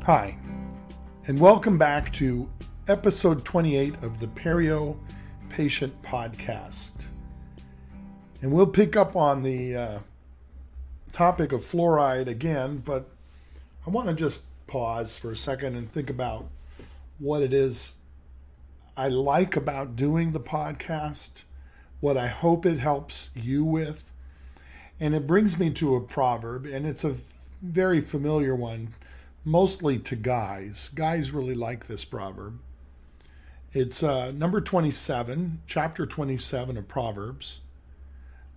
Hi, and welcome back to episode 28 of the Perio Patient Podcast. And we'll pick up on the topic of fluoride again, but I want to just pause for a second and think about what it is I like about doing the podcast, what I hope it helps you with. And it brings me to a proverb, and it's a very familiar one, mostly to guys. Guys really like this proverb. It's number 27, chapter 27 of Proverbs.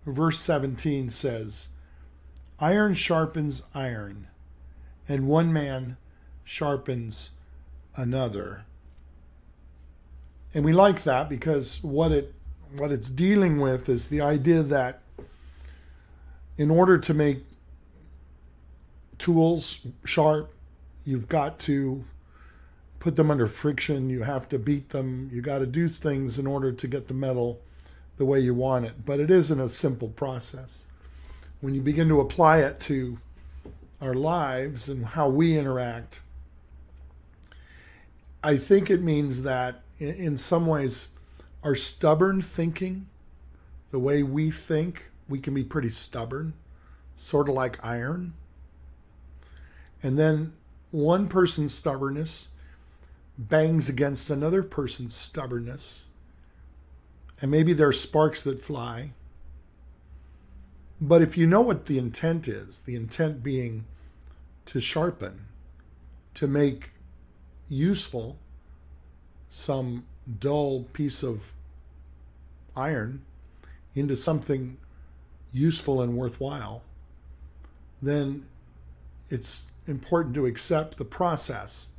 Verse 17 says, "Iron sharpens iron, and one man sharpens another." And we like that because what it's dealing with is the idea that in order to make tools sharp, you've got to put them under friction. You have to beat them. You got to do things in order to get the metal the way you want it. But it isn't a simple process. When you begin to apply it to our lives and how we interact, I think it means that in some ways our stubborn thinking, the way we think, we can be pretty stubborn, sort of like iron. And then one person's stubbornness bangs against another person's stubbornness. And maybe there are sparks that fly. But if you know what the intent is, the intent being to sharpen, to make useful some dull piece of iron into something useful and worthwhile, then it's important to accept the process.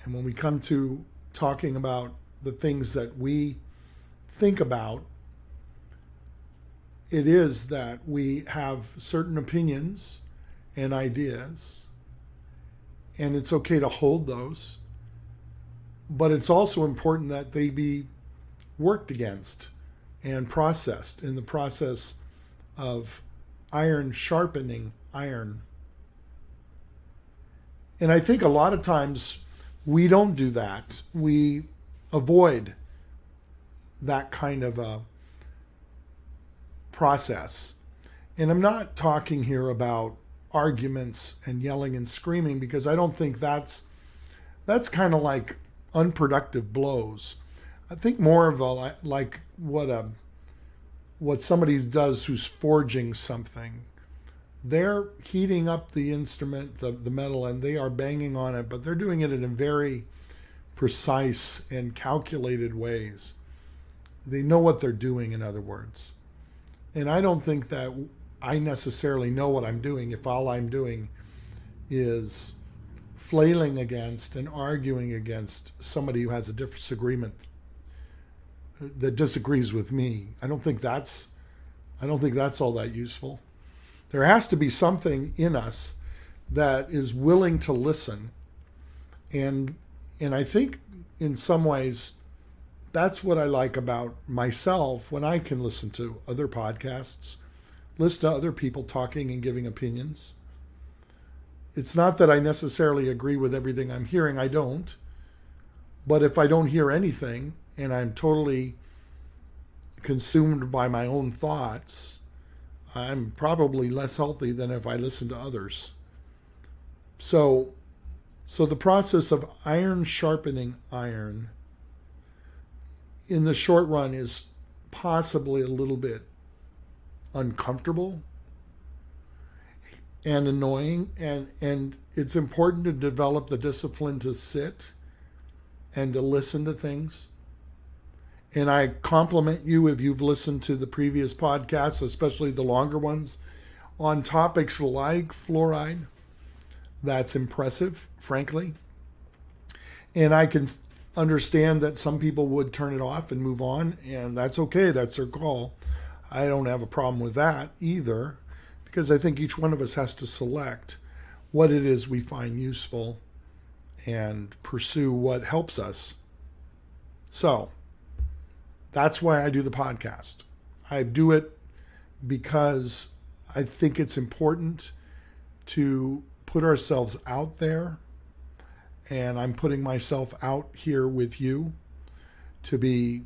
And when we come to talking about the things that we think about, it is that we have certain opinions and ideas, and it's okay to hold those, but it's also important that they be worked against and processed in the process of iron sharpening iron. And I think a lot of times we don't do that. We avoid that kind of a process. And I'm not talking here about arguments and yelling and screaming, because I don't think that's kind of like unproductive blows. I think more of a like what somebody does who's forging something. They're heating up the instrument, the metal, and they are banging on it, but they're doing it in very precise and calculated ways. They know what they're doing, in other words. And I don't think that I necessarily know what I'm doing if all I'm doing is flailing against and arguing against somebody who has a disagreement that disagrees with me. I don't think that's all that useful. There has to be something in us that is willing to listen. And I think in some ways that's what I like about myself when I can listen to other podcasts, listen to other people talking and giving opinions. It's not that I necessarily agree with everything I'm hearing. I don't. But if I don't hear anything and I'm totally consumed by my own thoughts, I'm probably less healthy than if I listen to others. So the process of iron sharpening iron in the short run is possibly a little bit uncomfortable and annoying, and it's important to develop the discipline to sit and to listen to things. And I compliment you if you've listened to the previous podcasts, especially the longer ones, on topics like fluoride. That's impressive, frankly. And I can understand that some people would turn it off and move on, and that's okay. That's their call. I don't have a problem with that either, because I think each one of us has to select what it is we find useful and pursue what helps us. So that's why I do the podcast. I do it because I think it's important to put ourselves out there and I'm putting myself out here with you to be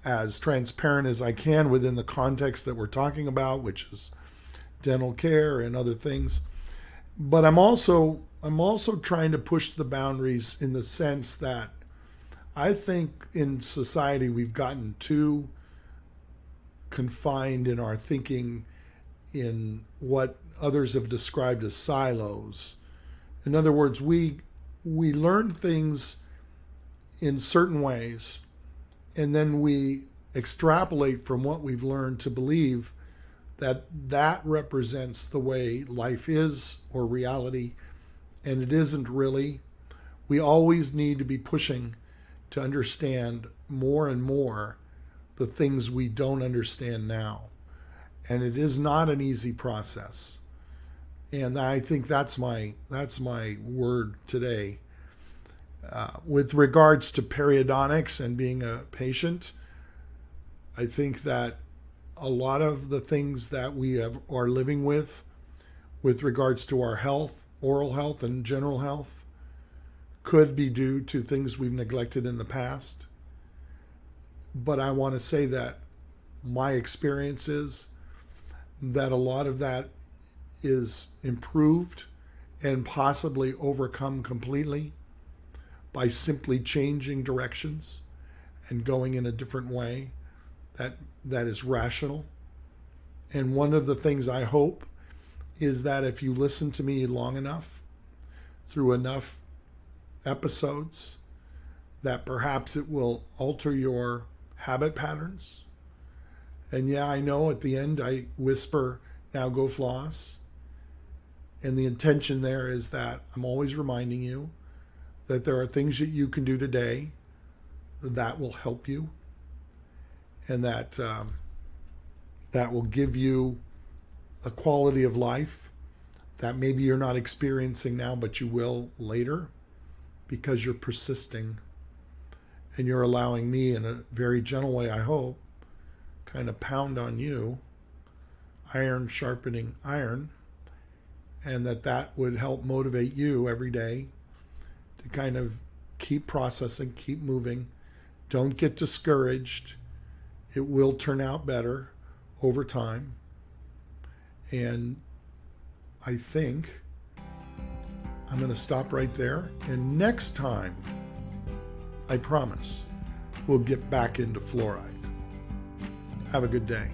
as transparent as I can within the context that we're talking about, which is dental care and other things. But I'm also trying to push the boundaries in the sense that I think in society we've gotten too confined in our thinking in what others have described as silos. In other words, we learn things in certain ways, and then we extrapolate from what we've learned to believe that that represents the way life is or reality, and it isn't really. We always need to be pushing to understand more and more the things we don't understand now. And it is not an easy process. And I think that's my word today. With regards to periodontics and being a patient, I think that a lot of the things that we are living with regards to our health, oral health and general health, could be due to things we've neglected in the past. But I want to say that my experience is that a lot of that is improved and possibly overcome completely by simply changing directions and going in a different way that is rational. And one of the things I hope is that if you listen to me long enough, through enough episodes, that perhaps it will alter your habit patterns. And yeah, I know at the end I whisper, now go floss. And the intention there is that I'm always reminding you that there are things that you can do today that will help you, and that will give you a quality of life that maybe you're not experiencing now, but you will later, because you're persisting and you're allowing me, in a very gentle way, I hope, kind of pound on you, iron sharpening iron, and that would help motivate you every day to kind of keep processing, keep moving. Don't get discouraged. It will turn out better over time. And I think I'm going to stop right there. And next time, I promise, we'll get back into fluoride. Have a good day.